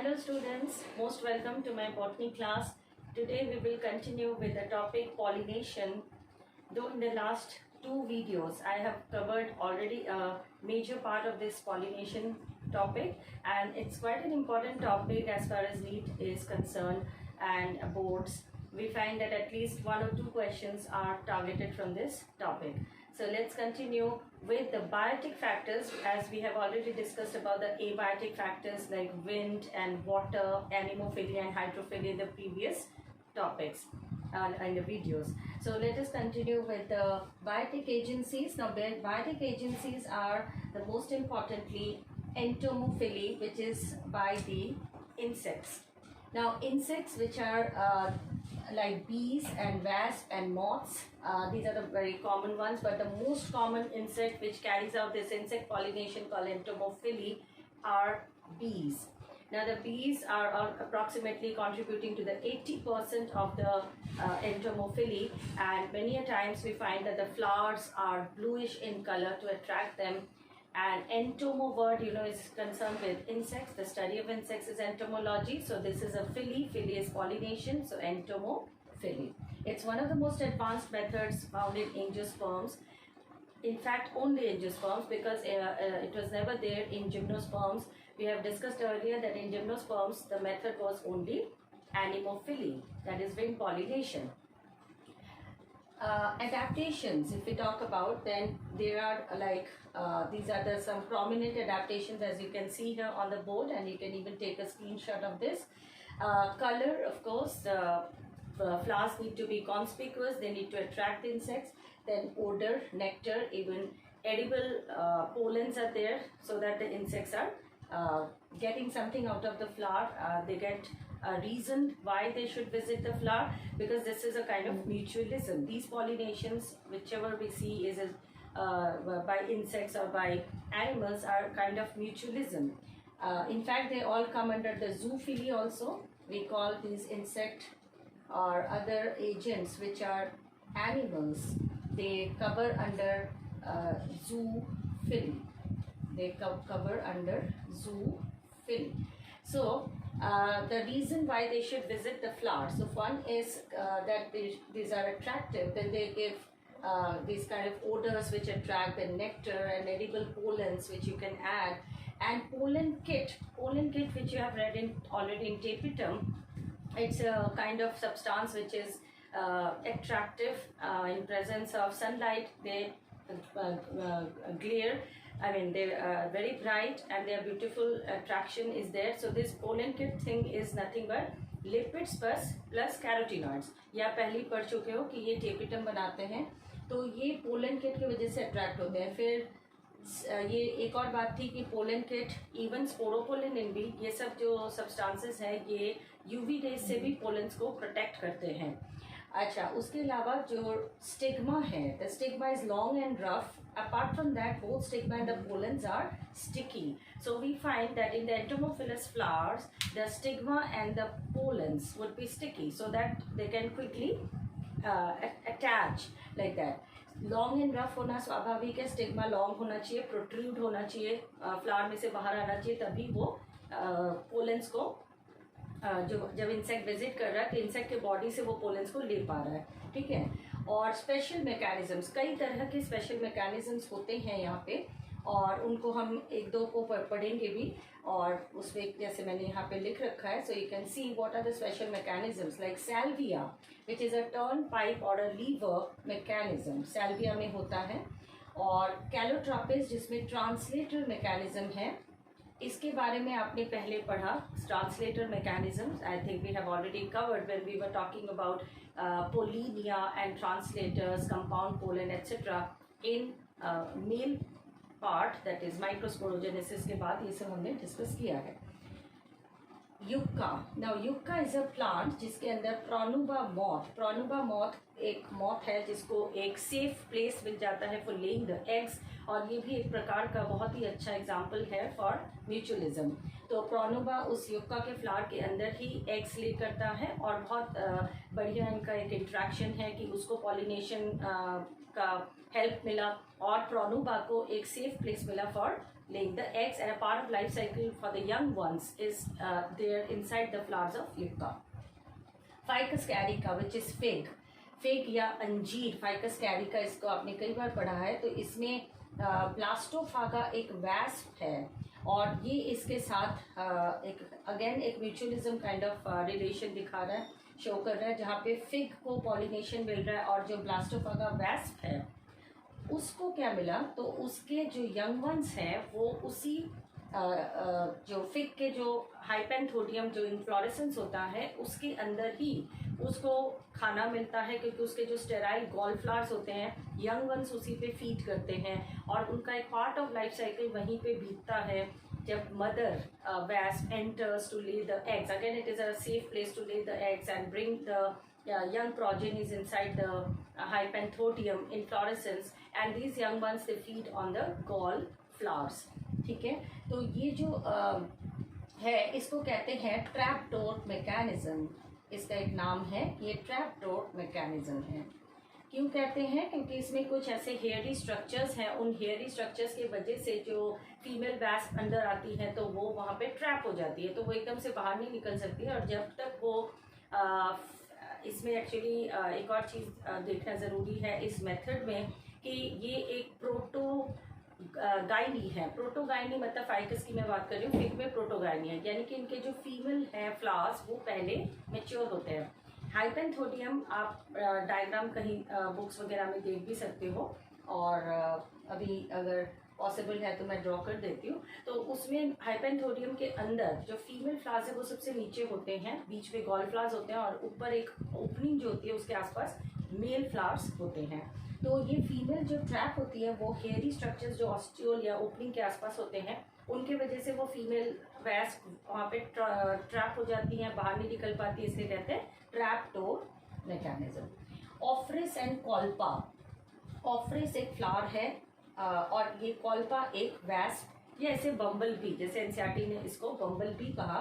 Hello students, most welcome to my botany class. Today we will continue with the topic pollination. Though in the last two videos I have covered already a major part of this pollination topic, and it's quite an important topic as far as NEET is concerned and boards. We find that at least one or two questions are targeted from this topic. So let's continue with the biotic factors, as we have already discussed about the abiotic factors like wind and water, anemophily and hydrophily in the previous topics in the videos. So let us continue with the biotic agencies. Now biotic agencies are the most importantly entomophily, which is by the insects. Now insects which are like bees and wasps and moths, these are the very common ones, but the most common insect which carries out this insect pollination called entomophily are bees. Now the bees are approximately contributing to the 80% of the entomophily, and many a times we find that the flowers are bluish in color to attract them. And entomo word, is concerned with insects. The study of insects is entomology. So this is a phily. Phily is pollination. So entomophily. It's one of the most advanced methods found in angiosperms. In fact, only angiosperms, because it was never there in gymnosperms. We have discussed earlier that in gymnosperms, the method was only anemophily, that is wind pollination. Adaptations, if we talk about, then there are these are some prominent adaptations, as you can see here on the board, and you can even take a screenshot of this. Color, of course, flowers need to be conspicuous, they need to attract the insects. Then odor, nectar, even edible pollens are there, so that the insects are getting something out of the flower. They get a reason why they should visit the flower, because this is a kind of mutualism. These pollinations, whichever we see is by insects or by animals, are kind of mutualism. In fact, they all come under the zoophily also. We call these insect or other agents which are animals, they cover under zoophily. They cover under zoophily. So the reason why they should visit the flower. So one is that these are attractive. Then they give these kind of odors which attract, the nectar and edible pollens which you can add. And pollen kit which you have read already in tapetum. It's a kind of substance which is attractive in presence of sunlight. They glare. I mean, they are very bright and their beautiful attraction is there. So this pollen kit thing is nothing but lipids plus carotenoids. या पहले पढ़ चुके हो कि ये tapetum बनाते हैं, तो ये पोलन किट की वजह से अट्रैक्ट होते हैं. फिर ये एक और बात थी कि पोलन किट, इवन स्पोरोपोलिन भी, ये सब जो सब्सटेंसेस हैं ये यूवी रेज से भी पोलन्स को प्रोटेक्ट करते हैं. अच्छा, उसके अलावा जो स्टिग्मा है, the stigma is long and rough. Apart from that, both stigma and the pollens are sticky. So we find that in the entomophilous flowers, the stigma and the pollens would be sticky, so that they can quickly attach like that. Long and rough होना स्वाभाविक है. Stigma long होना चाहिए, protrude होना चाहिए, flower में से बाहर आना चाहिए, तभी वो पोलेंस को जब इंसेक्ट विजिट कर रहा है तो इंसेक्ट के बॉडी से वो पोलेंस को ले पा रहा है. ठीक है. और स्पेशल मैकेनिज्म्स, कई तरह के स्पेशल मैकेनिज्म्स होते हैं यहाँ पे, और उनको हम एक दो को पढ़ेंगे भी. और उसमें जैसे मैंने यहाँ पे लिख रखा है, so you can see what are the special mechanisms. Like salvia which is a turn pipe और अ लीवर मैकेनिज्म, सैल्विया में होता है. और कैलोट्रोपिस जिसमें ट्रांसलेटर मैकेनिज्म है, इसके बारे में आपने पहले पढ़ा. Translator mechanisms I think we have already covered when we were talking about pollinia and translators, compound pollen, etc. in male part, that is microsporogenesis के बाद ये सब हमने डिस्कस किया है. Yucca. Now yucca is a plant जिसके अंदर Pronuba moth एक मॉथ है जिसको एक सेफ प्लेस मिल जाता है फॉर लेइंग द एग्स, और ये भी एक प्रकार का बहुत ही अच्छा एग्जाम्पल है फॉर म्यूचुअलिज्म. तो प्रोनुबा उस युक्का के फ्लावर के अंदर ही एग्स ले करता है, और बहुत बढ़िया इनका एक इंट्रैक्शन है कि उसको पॉलिनेशन का हेल्प मिला और प्रोनुबा को एक सेफ प्लेस मिला for laying the eggs, and a part of life cycle for the young ones is there inside the flowers of Yucca. Ficus carica, which is fig, fig या अंजीर, ficus Carica, इसको आपने कई बार पढ़ा है। तो इसमें ब्लास्टोफागा एक वैस्प है और ये इसके साथ एक अगेन एक म्यूचुअलिज्म काइंड ऑफ रिलेशन दिखा रहा है, शो कर रहा है, जहाँ पे फिग को पॉलिनेशन मिल रहा है और जो ब्लास्टोफागा वैस्प है उसको क्या मिला, तो उसके जो यंग वंस हैं वो उसी जो फिग के जो हाइपेंथोडियम जो इन्फ्लोरेसेंस होता है उसके अंदर ही उसको खाना मिलता है, क्योंकि उसके जो स्टेराइल गॉल फ्लावर्स होते हैं यंग वंस उसी पे फीड करते हैं और उनका एक पार्ट ऑफ लाइफ साइकिल वहीं पे बीतता है। जब mother wasp enters to lay the eggs, again it is a safe place to lay the eggs and bring the young progenies inside the hypanthodium inflorescence, and these young ones they feed on the gall flowers। ठीक है, तो ये जो है इसको कहते हैं trap door mechanism, इसका एक नाम है, ये ट्रैप डोर मैकेनिज्म है। क्यों कहते हैं, क्योंकि इसमें कुछ ऐसे हेयरी स्ट्रक्चर्स हैं, उन हेयरी स्ट्रक्चर्स की वजह से जो फीमेल वैस्प अंदर आती है तो वो वहाँ पे ट्रैप हो जाती है, तो वो एकदम से बाहर नहीं निकल सकती है। और जब तक वो इसमें एक्चुअली एक और चीज़ देखना ज़रूरी है इस मेथड में कि ये एक प्रोटोगाइनी है। प्रोटोगाइनी मतलब फाइकस की मैं बात कर रही हूँ, फिग में प्रोटोगाइनी है, यानी कि इनके जो फीमेल हैं फ्लावर्स वो पहले मेच्योर होते हैं। हाइपेंथोडियम आप डायग्राम कहीं बुक्स वगैरह में देख भी सकते हो, और अभी अगर पॉसिबल है तो मैं ड्रॉ कर देती हूँ। तो उसमें हाइपेंथोडियम के अंदर जो फीमेल फ्लावर्स है वो सबसे नीचे होते हैं, बीच में गॉल फ्लावर्स होते हैं और ऊपर एक ओपनिंग जो होती है उसके आसपास मेल फ्लावर्स होते हैं। तो ये फीमेल जो ट्रैप होती है वो हेयरी स्ट्रक्चर्स जो ऑस्टियोल या ओपनिंग के आसपास होते हैं उनके वजह से वो फीमेल वैस्प वहाँ पे ट्रैप हो जाती हैं, बाहर नहीं निकल पाती, इसलिए कहते हैं ट्रैप डोर मैकेनिज्म। ऑफ्रिस एंड कॉल्पा, ऑफ्रिस एक फ्लावर है और ये कॉल्पा एक वैस्प या ऐसे बम्बल बी, जैसे एनसीईआरटी ने इसको बम्बल बी कहा,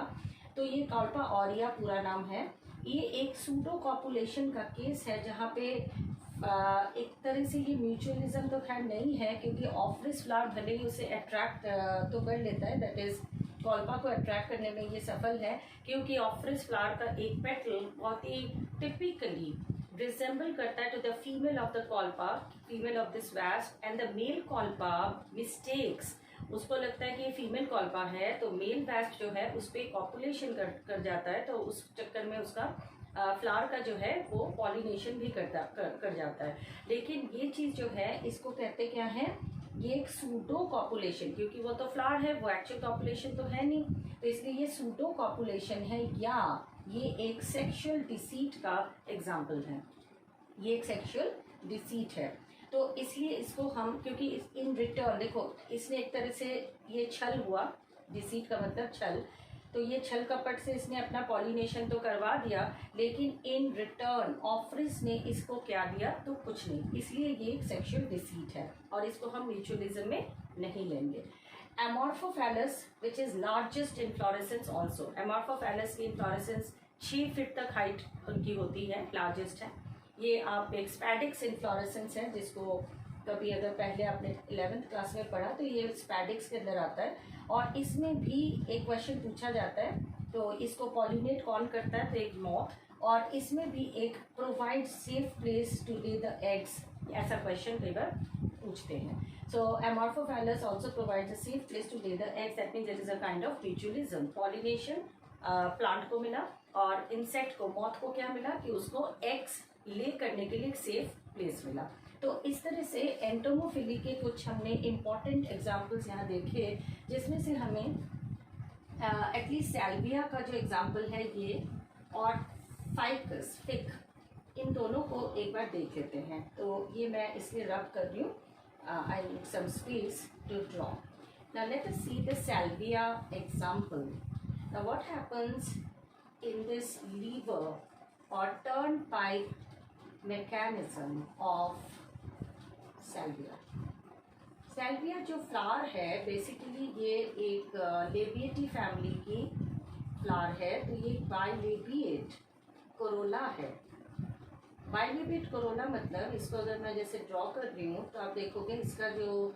तो ये कॉल्पा ऑरिया पूरा नाम है। ये एक सूडो कॉपुलेशन का केस है जहाँ पे एक तरह से ये म्यूचुअलिज्म तो खैर नहीं है, क्योंकि ऑफ्रिस फ्लावर भले ही उसे अट्रैक्ट तो कर लेता है, दैट इज कॉल्पा को अट्रैक्ट करने में ये सफल है, क्योंकि ऑफ्रिस फ्लावर का एक पेटल बहुत ही टिपिकली रिजेंबल करता है to the female of the Colpa, female of this wasp, and the male Colpa mistakes, उसको लगता है कि ये फीमेल कॉल्पा है, तो मेल वैस्प जो है उस पर कॉपुलेशन कर जाता है, तो उस चक्कर में उसका फ्लावर का जो है वो पॉलिनेशन भी कर जाता है। लेकिन ये चीज़ जो है इसको कहते क्या है, ये एक सूडो कॉपुलेशन, क्योंकि वो तो फ्लावर है, वो एक्चुअल कॉपुलेशन तो है नहीं, तो इसलिए ये सूडो कॉपुलेशन है या ये एक सेक्सुअल डिसीट का एग्जाम्पल है, ये एक सेक्सुअल डिसीट है। तो इसलिए इसको हम, क्योंकि इन रिटर्न देखो इसने एक तरह से ये छल हुआ, डिसीट का मतलब छल, तो ये छल कपट से इसने अपना पॉलिनेशन तो करवा दिया, लेकिन इन रिटर्न ऑफ्रिस ने इसको क्या दिया, तो कुछ नहीं, इसलिए ये एक सेक्सुअल डिसीट है और इसको हम म्यूचुअलिज्म में नहीं लेंगे। Amorphophallus which is largest inflorescence also, Amorphophallus की इन्फ्लोरेसेंस 6 फीट तक हाइट उनकी होती है, लार्जेस्ट है। ये आप एक स्पैडिक्स इन्फ्लोरेसेंस है, जिसको कभी अगर पहले आपने 11th क्लास में पढ़ा तो ये स्पैडिक्स के अंदर आता है, और इसमें भी एक क्वेश्चन पूछा जाता है, तो इसको पॉलिनेट कौन करता है, तो एक मॉथ, और इसमें भी एक provide safe place to lay the eggs, ऐसा क्वेश्चन कई बार पूछते हैं। So Amorphophallus also provides a safe place to lay the eggs, that means it is a kind of mutualism. Pollination plant को मिला और इंसेक्ट को, मॉथ को क्या मिला कि उसको एग्स ले करने के लिए एक सेफ प्लेस मिला। तो इस तरह से एंटोमोफिली के कुछ हमने इम्पॉर्टेंट एग्जाम्पल्स यहाँ देखे, जिसमें से हमें एटलीस्ट सैल्विया का जो एग्जाम्पल है ये, और फाइकस फिग, इन दोनों को एक बार देख लेते हैं। तो ये मैं इसलिए रब कर रही हूँ, I need some space to draw. Now let us see the salvia example. Now what happens in this lever और turnpike mechanism of salvia। Salvia जो फ्लावर है बेसिकली ये एक लेबिएटी फैमिली की फ्लावर है, तो ये बाइलेबिएट कोरोला है। बाइलिपिड कोरोना मतलब, इसको अगर मैं जैसे ड्रॉ कर रही हूँ तो आप देखोगे इसका जो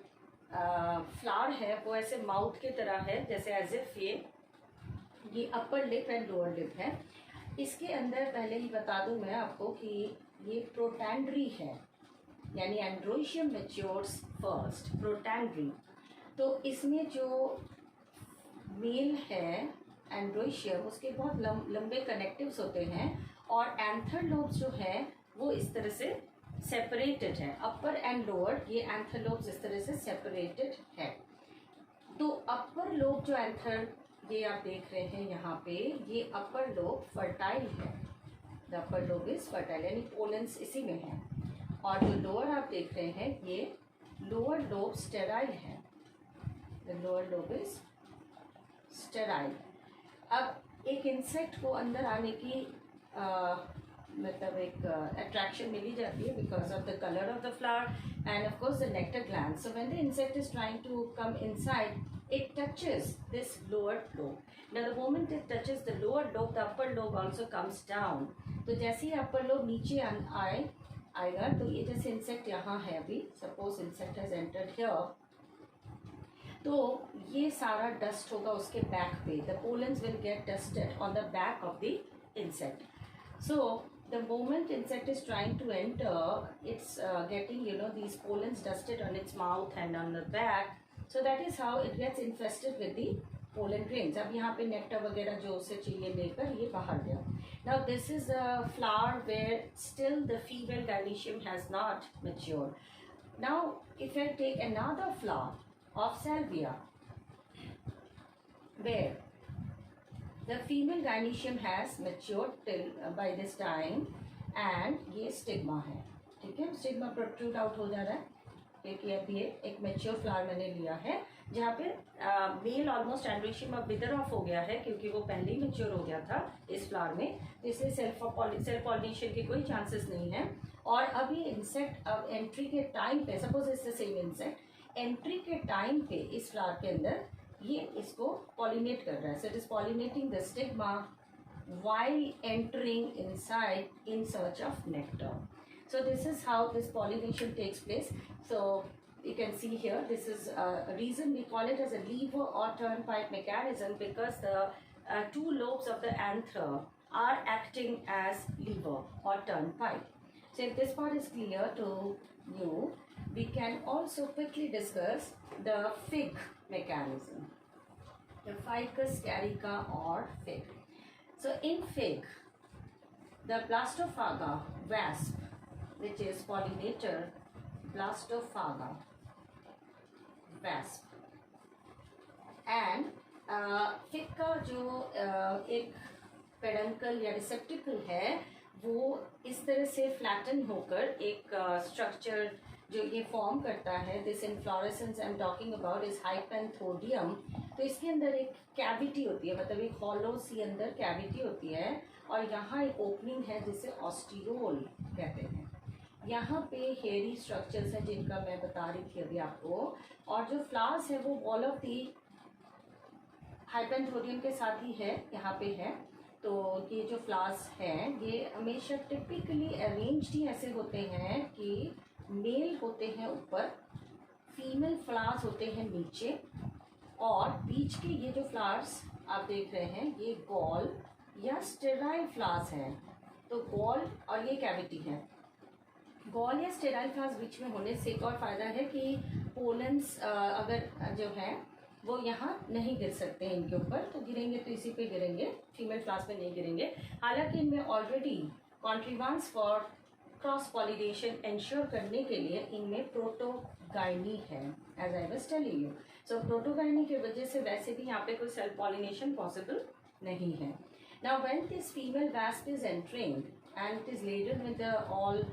फ्लावर है वो ऐसे माउथ की तरह है, जैसे एज इफ ये upper lip and lower lip है। इसके अंदर पहले ही बता दूं मैं आपको कि ये प्रोटैंड्री है, यानी एंड्रोशियम मैच्योर्स फर्स्ट, प्रोटैंड्री। तो इसमें जो मेल है एंड्रोशियम, उसके बहुत लंबे कनेक्टिव्स होते हैं, और एंथर लोब्स जो है वो इस तरह से सेपरेटेड है, अपर एंड लोअर, ये एंथर लोब्स इस तरह से सेपरेटेड है। तो अपर लोब जो एंथर, ये आप देख रहे हैं यहाँ पे, ये अपर लोब फर्टाइल है, the upper lobe is fertile, यानी पोलेंस इसी में है। और जो लोअर आप देख रहे हैं ये लोअर लोब स्टेराइल है, the lower lobe is sterile. अब एक इंसेक्ट को अंदर आने की मतलब एक अट्रैक्शन मिली जाती है because of the colour of the flower and of course the nectar gland. So when the insect is trying to come inside, it touches this lower lobe. Now the moment it touches the lower lobe, the upper lobe also comes down. तो जैसे ही upper lobe नीचे आएगा, तो ये जैसे insect यहाँ है, अभी suppose insect has entered here, तो ये सारा डस्ट होगा उसके बैक पे, the pollens will get dusted on the back of the insect. So the moment insect is trying to enter, it's getting these pollens dusted on its mouth and on the back. So that is how it gets infested with the pollen grains. अब यहाँ पे nectar वगैरह जो उसे चाहिए लेकर ये बाहर गया. Now this is a flower where still the female gynoecium has not matured. Now if I take another flower of salvia where the female gynoecium has matured till by this time and ये stigma है, ठीक है, stigma protrude out हो जा रहा है क्योंकि अब ये एक मेच्योर फ्लावर मैंने लिया है जहाँ पे मेल ऑलमोस्ट एंड्रोशियम अब विदर ऑफ हो गया है क्योंकि वो पहले ही मेच्योर हो गया था इस फ्लावर में, तो इसलिए सेल्फ पॉलिनेशन के कोई चांसेस नहीं है। और अभी इंसेक्ट अब एंट्री के टाइम पे, suppose it's the same insect, entry के टाइम पे इस फ्लावर के अंदर ये इसको पॉलिनेट कर रहा है, so it is pollinating the stigma while entering inside in search of nectar. So this is how this pollination takes place. So you can see here, this is a reason we call it as a lever or turnpike mechanism, because the two lobes of the anther are acting as lever or turnpike. So if this part is clear to you, we can also quickly discuss the fig mechanism, the Ficus carica or fig. So in fig, the Blastophaga wasp, which is pollinator Blastophaga wasp, and fig का जो एक peduncle या रिसेप्टिकल है वो इस तरह से flatten होकर एक स्ट्रक्चर जो ये फॉर्म करता है, this inflorescence I am talking about is hypanthodium. तो इसके अंदर एक कैविटी होती है, मतलब एक हॉलो सी अंदर कैविटी होती है, और यहाँ एक ओपनिंग है जिसे ऑस्टियोल कहते हैं। यहाँ पे हेयरी स्ट्रक्चर्स हैं जिनका मैं बता रही थी अभी आपको, और जो फ्लावर्स है वो वॉल ऑफ दी हाइपेंथोडियम के साथ ही है, यहाँ पे है। तो ये जो फ्लावर्स हैं ये हमेशा टिपिकली अरेंज्ड ही ऐसे होते हैं कि मेल होते हैं ऊपर, फीमेल फ्लावर्स होते हैं नीचे, और बीच के ये जो फ्लावर्स आप देख रहे हैं ये गॉल या स्टेराइल फ्लावर्स हैं। तो गॉल और ये कैविटी है, गॉल या स्टेराइल फ्लावर्स बीच में होने से एक और फायदा है कि पोलेंस अगर जो है वो यहाँ नहीं गिर सकते हैं इनके ऊपर, तो गिरेंगे तो इसी पे गिरेंगे, फीमेल फ्लावर्स पे नहीं गिरेंगे। हालांकि इनमें already contrivance for cross pollination ensure करने के लिए इनमें प्रोटोगाइनी है, as I was telling you. So protogyny की वजह से वैसे भी यहाँ पे कोई सेल्फ पॉलिनेशन पॉसिबल नहीं है। Now when this female wasp is entering and it is laden with all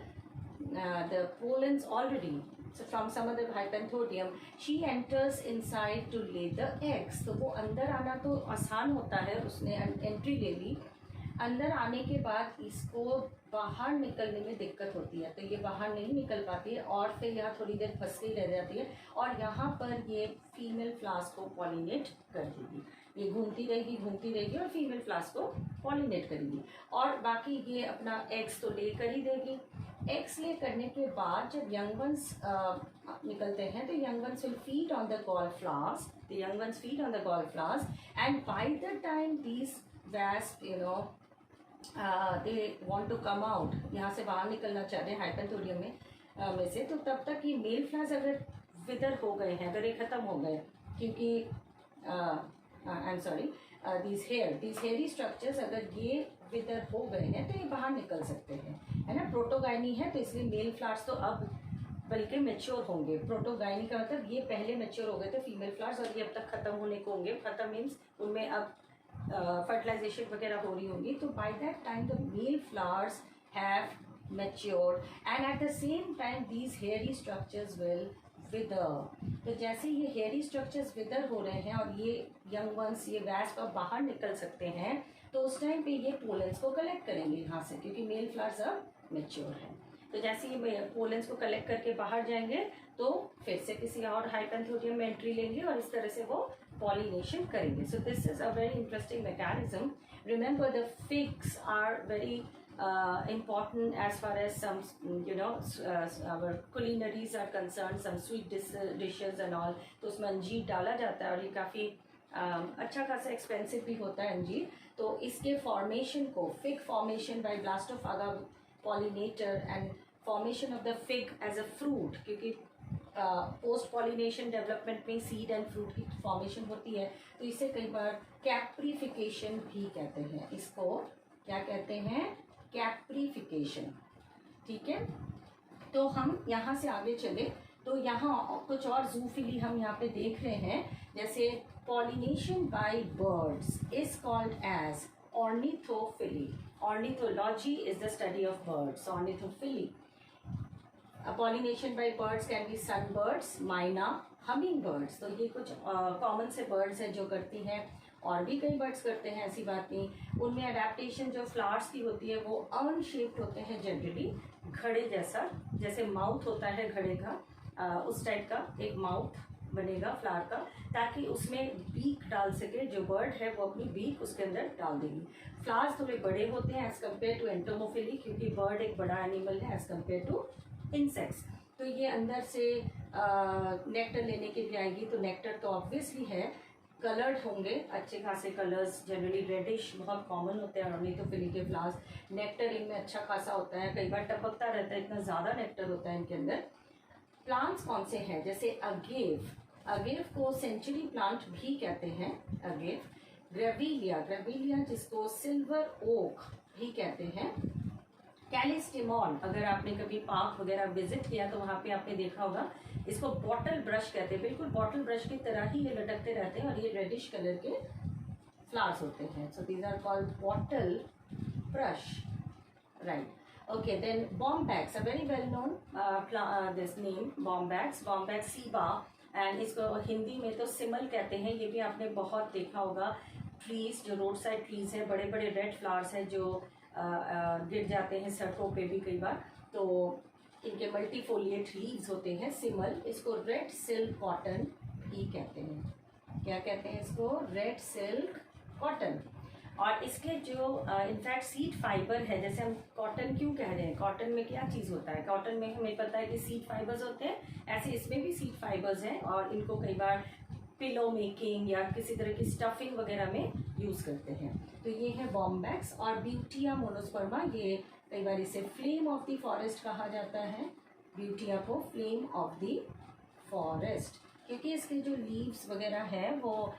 the pollens already, so from some other hypenthodium, she enters inside to lay the eggs. तो वो अंदर आना तो आसान होता है, उसने एंट्री ले ली, अंदर आने के बाद इसको बाहर निकलने में दिक्कत होती है, तो ये बाहर नहीं निकल पाती है और फिर यहाँ थोड़ी देर फंस गई रह जाती है और यहाँ पर ये फीमेल फ्लावर्स को पॉलिनेट कर देगी। ये घूमती रहेगी और फीमेल फ्लावर्स को पॉलिनेट करेगी। और बाकी ये अपना एग्स तो ले कर ही देगी। एग्स ले करने के बाद जब यंग वंस निकलते हैं तो young ones will feed on the gall flowers, the young ones feed on the gall flowers and by the time these wasp they want to come out, यहाँ से बाहर निकलना चाहते हैं हाइपेंथोरियम में से, तो तब तक ये मेल फ्लावर्स अगर विदर हो गए हैं, अगर ये ख़त्म हो गए, क्योंकि I am sorry these hairy structures अगर ये विदर हो गए हैं तो ये बाहर निकल सकते हैं, है ना। प्रोटोगाइनी है तो इसलिए मेल फ्लावर्स तो अब बल्कि मेच्योर होंगे। प्रोटोगाइनी का मतलब ये पहले मेच्योर हो गए थे फीमेल फ्लावर्स और ये अब तक ख़त्म होने को होंगे। ख़त्म मीन्स उनमें अब फर्टिलाइजेशन वगैरह हो रही होगी। तो by that time the male flowers have matured and at the same time these hairy structures will wither. तो जैसे ये हेयरी स्ट्रक्चर्स विदर हो रहे हैं और ये यंग वंस, ये वैस्प अब बाहर निकल सकते हैं, तो उस टाइम पे ये पोलेंस को कलेक्ट करेंगे यहाँ से, क्योंकि मेल फ्लावर्स अब मैच्योर हैं। तो जैसे ये पोलेंस को कलेक्ट करके बाहर जाएंगे तो फिर से किसी और हाइपेंथोरियम में एंट्री लेंगे और इस तरह से वो पॉलिनेशन करेंगे। So this is a very interesting mechanism. Remember the figs are very important as far as some our culinaries are concerned, some sweet dishes and all, तो उसमें अंजीर डाला जाता है और ये काफ़ी अच्छा खासा एक्सपेंसिव भी होता है अंजीर। तो इसके फॉर्मेशन को fig formation by Blastophaga pollinator and formation of the fig as a fruit, क्योंकि पोस्ट पॉलिनेशन डेवलपमेंट में सीड एंड फ्रूट की फॉर्मेशन होती है, तो इसे कई बार कैप्रीफिकेशन भी कहते हैं। इसको क्या कहते हैं? कैप्रीफिकेशन। ठीक है, तो हम यहाँ से आगे चले तो यहाँ कुछ और जूफिली हम यहाँ पे देख रहे हैं, जैसे pollination by birds is called as ornithophily. Ornithology is the study of birds. Ornithophily, pollination by birds can be sunbirds, myna, humming birds. तो ये कुछ कॉमन से बर्ड्स हैं जो करती हैं, और भी कई बर्ड्स करते हैं, ऐसी बात नहीं। उनमें अडेप्टेशन जो फ्लावर्स की होती है वो अर्न शेप्ड होते हैं जनरली, घड़े जैसा, जैसे माउथ होता है घड़े का, उस टाइप का एक माउथ बनेगा फ्लावर का, ताकि उसमें बीक डाल सके जो बर्ड है, वो अपनी बीक उसके अंदर डाल देगी। फ्लावर्स थोड़े बड़े होते हैं एज कम्पेयर टू एंटोमोफिली, क्योंकि बर्ड एक बड़ा एनिमल है एज कम्पेयर टू इंसेक्ट्स। तो ये अंदर से नेक्टर लेने के लिए आएगी, तो नेक्टर तो ऑब्वियसली है, कलर्ड होंगे, अच्छे खासे कलर्स, जनरली रेडिश बहुत कॉमन होते हैं ऑर्निथोफिली के फ्लावर्स। नेक्टर इनमें अच्छा खासा होता है, कई बार टपकता रहता है, इतना ज़्यादा नेक्टर होता है इनके अंदर। प्लांट्स कौन से हैं? जैसे अगेव, अगेव को सेंचुरी प्लांट भी कहते हैं, अगेव। ग्रेविलिया, ग्रेविलिया जिसको सिल्वर ओक भी कहते हैं। कैलिस्टिमॉन, अगर आपने कभी पार्क वगैरह विजिट किया तो वहाँ पे आपने देखा होगा, इसको बॉटल ब्रश कहते हैं। बिल्कुल बॉटल ब्रश की तरह ही ये लटकते रहते हैं और ये रेडिश कलर के फ्लावर्स होते हैं। So these are called bottle brush, right. Okay, then bombax, a very well known this name bombax, bombax ceiba, and इसको हिंदी में तो सिमल कहते हैं। ये भी आपने बहुत देखा होगा, ट्रीज जो रोड साइड ट्रीज है, बड़े बड़े रेड फ्लावर्स हैं जो गिर जाते हैं सड़कों पे भी कई बार, तो इनके मल्टीफोलिएट लीव्स होते हैं, सिमल। इसको रेड सिल्क कॉटन भी कहते हैं। क्या कहते हैं इसको? Red silk cotton. और इसके जो इनफैक्ट सीड फाइबर है, जैसे हम कॉटन क्यों कह रहे हैं, कॉटन में क्या चीज़ होता है? कॉटन में हमें पता है कि सीड फाइबर्स होते हैं, ऐसे इसमें भी सीड फाइबर्स हैं और इनको कई बार पिलो मेकिंग या किसी तरह की स्टफिंग वगैरह में यूज़ करते हैं। तो ये है बॉम्बैक्स। और ब्यूटिया मोनोस्पर्मा, ये कई बार इसे फ्लेम ऑफ द फॉरेस्ट कहा जाता है, ब्यूटिया को फ्लेम ऑफ द फॉरेस्ट, क्योंकि इसके जो लीव्स वगैरह हैं वो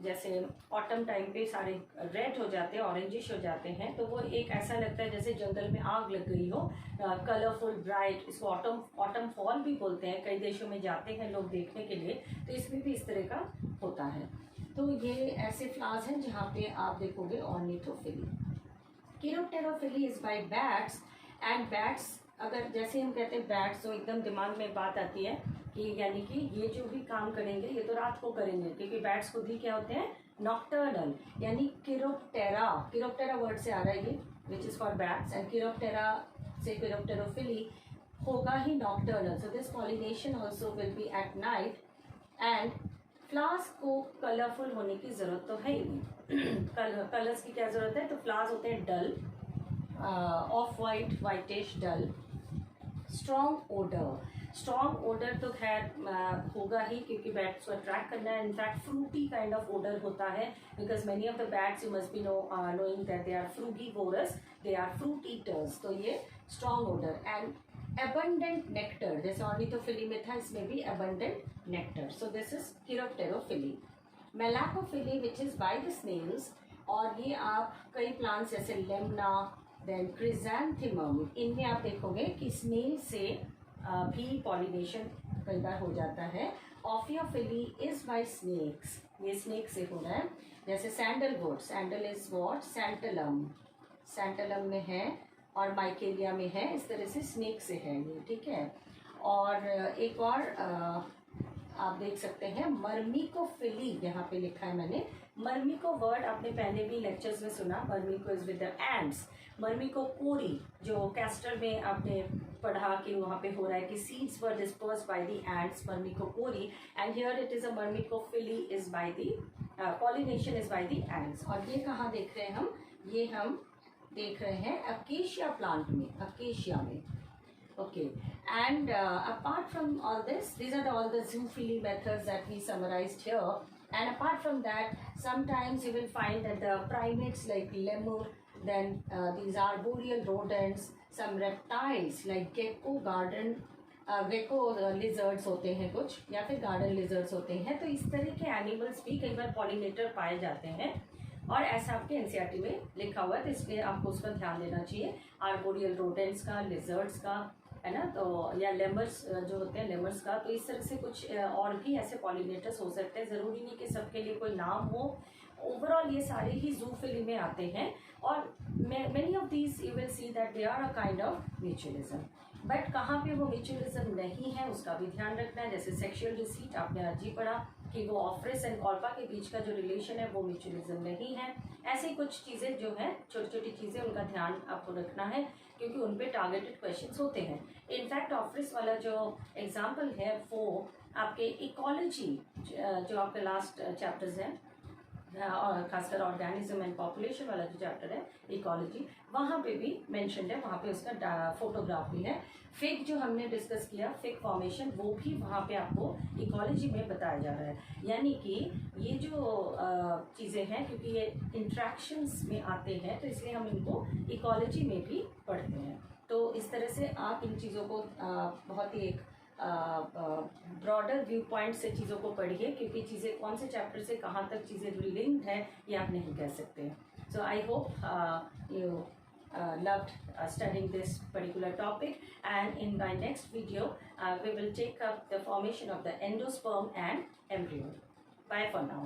जैसे ऑटम टाइम पे सारे रेड हो जाते हैं, ऑरेंजिश हो जाते हैं, तो वो एक ऐसा लगता है जैसे जंगल में आग लग गई हो, कलरफुल ब्राइट। इसको ऑटम फॉल भी बोलते हैं, कई देशों में जाते हैं लोग देखने के लिए, तो इसमें भी इस तरह का होता है। तो ये ऐसे फ्लावर्स हैं जहाँ पे आप देखोगे ornithophily. Chiropterophily is by bats, and bats, अगर जैसे हम कहते हैं बैट्स, तो एकदम दिमाग में बात आती है कि यानी कि ये जो भी काम करेंगे ये तो रात को करेंगे, क्योंकि बैट्स खुद ही क्या होते हैं? नॉक्टर्नल यानी किरोप्टेरा, किरोप्टेरा वर्ड से आ रहा है ये, which is for bats, and chiroptera से किरोप्टेरोफिली होगा ही nocturnal. So this pollination also will be at night. And flowers को कलरफुल होने की ज़रूरत तो है ही नहीं. कलर्स की क्या ज़रूरत है? तो फ्लावर्स होते हैं dull, off white, whitish dull. Strong odour, strong odour तो खैर होगा ही क्योंकि बैट्स को अट्रैक्ट करना है. In fact fruity kind of odour होता है because many of the bats you must be knowing that they are frugivorous, they are fruit eaters. तो ये strong odour. And abundant nectar, जैसे ऑर्निथोफिली में था, इसमें भी abundant nectar. So this is Chiropterophily. Malacophily which is by the snails, और ये आप कई प्लांट्स जैसे लेमना, देन क्रिजैंथेमम, इनमें आप देखोगे कि स्नेल से भी पॉलिनेशन कई बार हो जाता है. ऑफियोफिली इज बाय स्नेक्स, ये स्नेक से हो रहा है. जैसे सैंडलवुड, सैंडल इज वॉट, सैंटलम, सैंटलम में है और माइकेलिया में है. इस तरह से स्नेक से है ये, ठीक है. और एक और आप देख सकते हैं मर्मिकोफिली, यहाँ पे लिखा है मैंने. मर्मिको वर्ड आपने पहले भी लेक्चर्स में सुना. मर्मिको इज विद द एंड्स. मर्मिकोपोरी जो कैस्टर में आपने पढ़ा कि वहाँ पे हो रहा है कि seeds were dispersed by the ants, myrmecochory. And here it is a myrmecophily is by the pollination is by the ants. और ये कहाँ देख रहे हैं हम? ये हम देख रहे हैं अकेशिया प्लांट में, अकेशिया में. Okay, and apart from all this, these are all the zoophily methods that we summarized here. And apart from that, sometimes you will find that the primates like lemur, then these arboreal rodents, some reptiles like gecko, gecko lizards होते हैं कुछ, या फिर garden lizards होते हैं. तो इस तरह के animals भी कई बार pollinator पाए जाते हैं और ऐसा आपके एनसीईआरटी में लिखा हुआ है, तो इसलिए आपको उस पर ध्यान देना चाहिए. आर्बोरियल रोडेंट्स का, लिजर्ड्स का, है ना, तो या लेमर्स जो होते हैं, लेमर्स का. तो इस तरह से कुछ और भी ऐसे पॉलिनेटर्स हो सकते हैं. ज़रूरी नहीं कि सबके लिए कोई नाम हो. ओवरऑल ये सारे ही जूफिली में आते हैं और many of these you will see that they are a kind of mutualism. But कहाँ पे वो म्यूचुअलिज्म नहीं है उसका भी ध्यान रखना है. जैसे सेक्सुअल डिसीट आपने आज ही पढ़ा कि वो ऑफरिस एंड कॉल्पा के बीच का जो रिलेशन है वो म्यूचुअलिज्म नहीं है. ऐसी कुछ चीज़ें जो है, छोटी छोटी चीज़ें, उनका ध्यान आपको रखना है क्योंकि उन पे टारगेटेड क्वेश्चंस होते हैं. इनफैक्ट ऑफरिस वाला जो एग्जाम्पल है वो आपके इकोलॉजी, जो आपके लास्ट चैप्टर्स हैं, और खासकर ऑर्गेनिज्म एंड पॉपुलेशन वाला जो चैप्टर है इकोलॉजी, वहाँ पे भी मेंशन्ड है. वहाँ पे उसका फोटोग्राफ भी है. फिग जो हमने डिस्कस किया, फिग फॉर्मेशन, वो भी वहाँ पे आपको इकोलॉजी में बताया जा रहा है. यानी कि ये जो चीज़ें हैं, क्योंकि ये इंट्रैक्शंस में आते हैं तो इसलिए हम इनको इकोलॉजी में भी पढ़ते हैं. तो इस तरह से आप इन चीज़ों को बहुत ही एक ब्रॉडर व्यू पॉइंट से चीज़ों को पढ़िए, क्योंकि चीज़ें कौन से चैप्टर से कहाँ तक चीज़ें लिंक्ड है ये आप नहीं कह सकते. So I hope you loved studying this particular topic, and in my next video we will take up the formation of the endosperm and embryo. Bye for now.